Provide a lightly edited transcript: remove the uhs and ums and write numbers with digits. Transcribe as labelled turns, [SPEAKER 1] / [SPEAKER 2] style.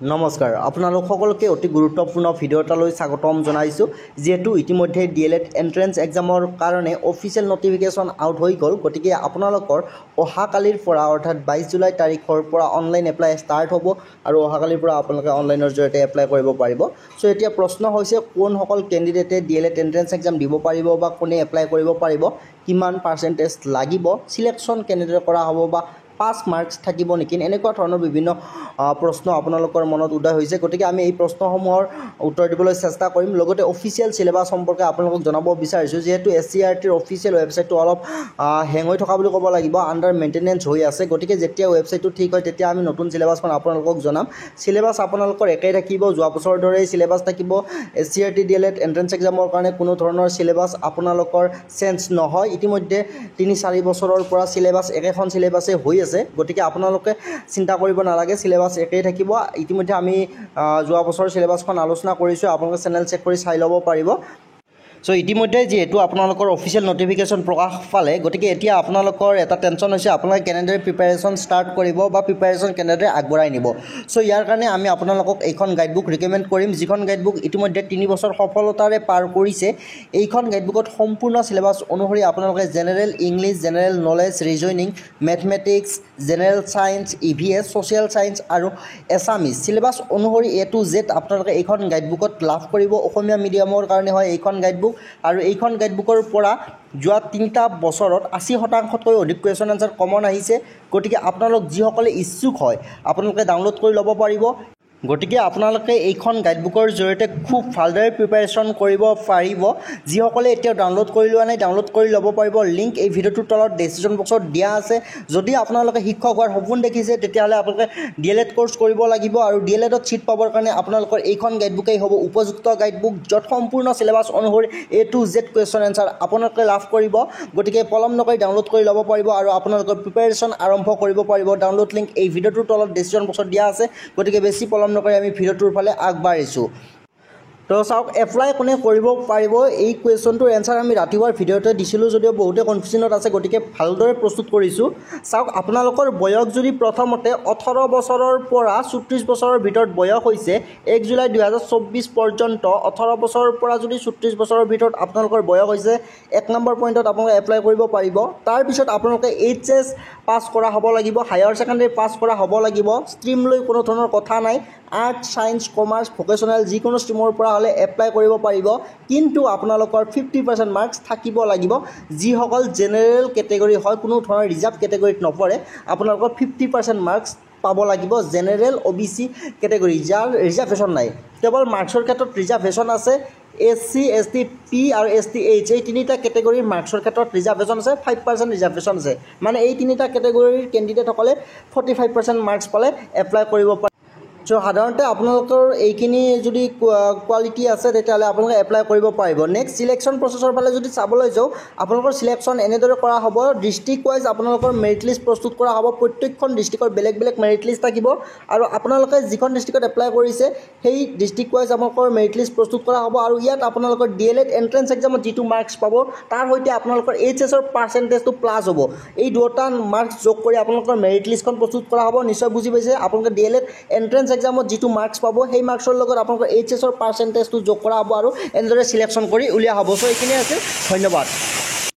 [SPEAKER 1] নমস্কাৰ আপোনালোক সকলোকে অতি গুৰুত্বপূৰ্ণ ভিডিঅ' এটালৈ স্বাগতম জনাইছোঁ। যিহেতু ইতিমধ্যে DLED এন্ট্ৰেন্স এক্সামৰ কাৰণে অফিচিয়েল নটিফিকেশ্যন আউট হৈ গ'ল, গতিকে আপোনালোকৰ অহাকালিৰ পৰা অৰ্থাৎ 22 জুলাই তাৰিখৰ পৰা অনলাইন এপ্লাই ষ্টাৰ্ট হ'ব আৰু অহাকালিৰ পৰা আপোনালোকে অনলাইনৰ জৰিয়তে এপ্লাই কৰিব পাৰিব। চ' এতিয়া প্ৰশ্ন হৈছে কোনসকল কেণ্ডিডেটে DLED এন্ট্ৰেন্স এক্সাম দিব পাৰিব বা কোনে এপ্লাই কৰিব পাৰিব, কিমান পাৰ্চেণ্টেজ লাগিব, চিলেকশ্যন কেনেদৰে কৰা হ'ব বা পাছ মাৰ্কছ থাকিব নেকি, এনেকুৱা ধৰণৰ বিভিন্ন প্ৰশ্ন আপোনালোকৰ মনত উদয় হৈছে। গতিকে আমি এই প্ৰশ্নসমূহৰ উত্তৰ দিবলৈ চেষ্টা কৰিম। লগতে অফিচিয়েল চিলেবাছ সম্পৰ্কে আপোনালোকক জনাব বিচাৰিছোঁ। যিহেতু SCERTৰ অফিচিয়েল ৱেবছাইটটো অলপ হেং হৈ থকা বুলি ক'ব লাগিব, আণ্ডাৰ মেইনটেনেঞ্চ হৈ আছে। গতিকে যেতিয়া ৱেবছাইটটো ঠিক হয় তেতিয়া আমি নতুন চিলেবাছখন আপোনালোকক জনাম। চিলেবাছ আপোনালোকৰ একেই থাকিব, যোৱা বছৰৰ দৰেই চিলেবাছ থাকিব। SCERT DLED এন্ট্ৰেন্স এক্সামৰ কাৰণে কোনো ধৰণৰ চিলেবাছ আপোনালোকৰ চেঞ্জ নহয়। ইতিমধ্যে 3-4 বছৰৰ পৰা চিলেবাছ একেখন চিলেবাছে হৈ আছে, গতিকে আপোনালোকে চিন্তা কৰিব নালাগে, চিলেবাছ একেই থাকিব। ইতিমধ্যে আমি যোৱা বছৰৰ চিলেবাছখন আলোচনা কৰিছোঁ, আপোনালোকে চেনেল চেক কৰি চাই ল'ব পাৰিব। চ' ইতিমধ্যে যিহেতু আপোনালোকৰ অফিচিয়েল নটিফিকেশ্যন প্ৰকাশ পালে, গতিকে এতিয়া আপোনালোকৰ এটা টেনশ্যন হৈছে আপোনালোকে কেনেদৰে প্ৰিপেৰেশ্যন ষ্টাৰ্ট কৰিব বা প্ৰিপেৰেশ্যন কেনেদৰে আগবঢ়াই নিব। চ' ইয়াৰ কাৰণে আমি আপোনালোকক এইখন গাইডবুক ৰিকমেণ্ড কৰিম, যিখন গাইডবুক ইতিমধ্যে 3 বছৰ সফলতাৰে পাৰ কৰিছে। এইখন গাইডবুকত সম্পূৰ্ণ চিলেবাছ অনুসৰি আপোনালোকে general English, general knowledge, reasoning, mathematics, general science, EVS, social science আৰু এছামিছ চিলেবাছ অনুসৰি A to Z আপোনালোকে এইখন গাইডবুকত লাভ কৰিব। অসমীয়া মিডিয়ামৰ কাৰণে হয় এইখন গাইডবুক, আৰু এইখন গাইডবুকৰ পৰা যোৱা 3টা বছৰত 80%তকৈ অধিক কুৱেশ্যন আনচাৰ কমন আহিছে। গতিকে আপোনালোক যিসকলে ইচ্ছুক হয় আপোনালোকে ডাউনলোড কৰি ল'ব পাৰিব। গতিকে আপোনালোকে এইখন গাইডবুকৰ জৰিয়তে খুব ভালদৰে প্ৰিপেৰেশ্যন কৰিব পাৰিব। যিসকলে এতিয়াও ডাউনলোড কৰি লোৱা নাই ডাউনলোড কৰি ল'ব পাৰিব। লিংক এই ভিডিঅ'টোৰ তলত ডেছক্ৰিপশ্যন বক্সত দিয়া আছে। যদি আপোনালোকে শিক্ষক হোৱাৰ সপোন দেখিছে তেতিয়াহ'লে আপোনালোকে DLED কোৰ্চ কৰিব লাগিব, আৰু DLEDত ছিট পাবৰ কাৰণে আপোনালোকৰ এইখন গাইডবুকেই হ'ব উপযুক্ত গাইডবুক, য'ত সম্পূৰ্ণ চিলেবাছ অনুসৰি A to Z question answer আপোনালোকে লাভ কৰিব। গতিকে পলম নকৰি ডাউনলোড কৰি ল'ব পাৰিব আৰু আপোনালোকৰ প্ৰিপেৰেশ্যন আৰম্ভ কৰিব পাৰিব। ডাউনলোড লিংক এই ভিডিঅ'টোৰ তলত ডেছক্ৰিপশ্যন বক্সত দিয়া আছে। গতিকে বেছি পলম নকৰি আমি ভিডিঅ'টোৰ ফালে আগবাঢ়িছোঁ। তো চাওক, এপ্লাই কোনে কৰিব পাৰিব, এই কুৱেশ্যনটোৰ এনচাৰ আমি ৰাতিপুৱাৰ ভিডিঅ'তে দিছিলোঁ, যদিও বহুতে কনফিউজনত আছে, গতিকে ভালদৰে প্ৰস্তুত কৰিছোঁ। চাওক, আপোনালোকৰ বয়স যদি প্ৰথমতে 18 বছৰৰ পৰা 34 বছৰৰ ভিতৰত বয়স হৈছে, 1 জুলাই 2024 পৰ্যন্ত 18 বছৰৰ পৰা যদি 34 বছৰৰ ভিতৰত আপোনালোকৰ বয়স হৈছে, 1 নম্বৰ পইণ্টত আপোনালোকে এপ্লাই কৰিব পাৰিব। তাৰপিছত আপোনালোকে HS পাছ কৰা হ'ব লাগিব, হায়াৰ ছেকেণ্ডেৰী পাছ কৰা হ'ব লাগিব। ষ্ট্ৰীম লৈ কোনো ধৰণৰ কথা নাই, আৰ্টছ, ছায়েন্স, কমাৰ্চ, ভকেশ্যনেল যিকোনো ষ্ট্ৰীমৰ পৰা হ'লে এপ্লাই কৰিব পাৰিব। কিন্তু আপোনালোকৰ 50% মাৰ্কছ থাকিব লাগিব। যিসকল জেনেৰেল কেটেগৰী হয়, কোনো ধৰণৰ ৰিজাৰ্ভ কেটেগৰীত নপৰে, আপোনালোকৰ 50% মাৰ্কছ পাব লাগিব। জেনেৰেল OBC কেটেগৰী যাৰ ৰিজাৰ্ভেশ্যন নাই, কেৱল মাৰ্কছৰ ক্ষেত্ৰত ৰিজাৰ্ভেশ্যন আছে। SC, ST, P আৰু ST, H এই 3টা কেটেগৰীৰ মাৰ্কছৰ ক্ষেত্ৰত ৰিজাৰ্ভেশ্যন আছে, 5% ৰিজাৰ্ভেশ্যন আছে। মানে এই 3টা কেটেগৰীৰ কেণ্ডিডেটসকলে 45% মাৰ্কছ পালে এপ্লাই কৰিব পাৰে। চ' সাধাৰণতে আপোনালোকৰ এইখিনি যদি কোৱালিটি আছে তেতিয়াহ'লে আপোনালোকে এপ্লাই কৰিব পাৰিব। নেক্সট চিলেকশ্যন প্ৰচেছৰ ফালে যদি চাবলৈ যাওঁ, আপোনালোকৰ চিলেকশ্যন এনেদৰে কৰা হ'ব। ডিষ্ট্ৰিক্ট ৱাইজ আপোনালোকৰ মেৰিট লিষ্ট প্ৰস্তুত কৰা হ'ব। প্ৰত্যেকখন ডিষ্ট্ৰিক্টৰ বেলেগ বেলেগ মেৰিট লিষ্ট থাকিব, আৰু আপোনালোকে যিখন ডিষ্ট্ৰিক্টত এপ্লাই কৰিছে সেই ডিষ্ট্ৰিক্ট ৱাইজ আপোনালোকৰ মেৰিট লিষ্ট প্ৰস্তুত কৰা হ'ব। আৰু ইয়াত আপোনালোকৰ DLED এন্ট্ৰেন্স এক্সামত যিটো মাৰ্কছ পাব তাৰ সৈতে আপোনালোকৰ HSৰ পাৰ্চেণ্টেজটো প্লাছ হ'ব। এই দুয়োটা মাৰ্কছ যোগ কৰি আপোনালোকৰ মেৰিট লিষ্টখন প্ৰস্তুত কৰা হ'ব। নিশ্চয় বুজি পাইছে, আপোনালোকে DLED এন্ট্ৰেন্স এক্সামত যিটো মাৰ্কছ পাব সেই মাৰ্কছৰ লগত আপোনালোকৰ HSৰ পাৰ্চেণ্টেজটো যোগ কৰা হ'ব আৰু এনেদৰে চিলেকশ্যন কৰি উলিওৱা হ'ব। চ' এইখিনিয়ে আছে, ধন্যবাদ।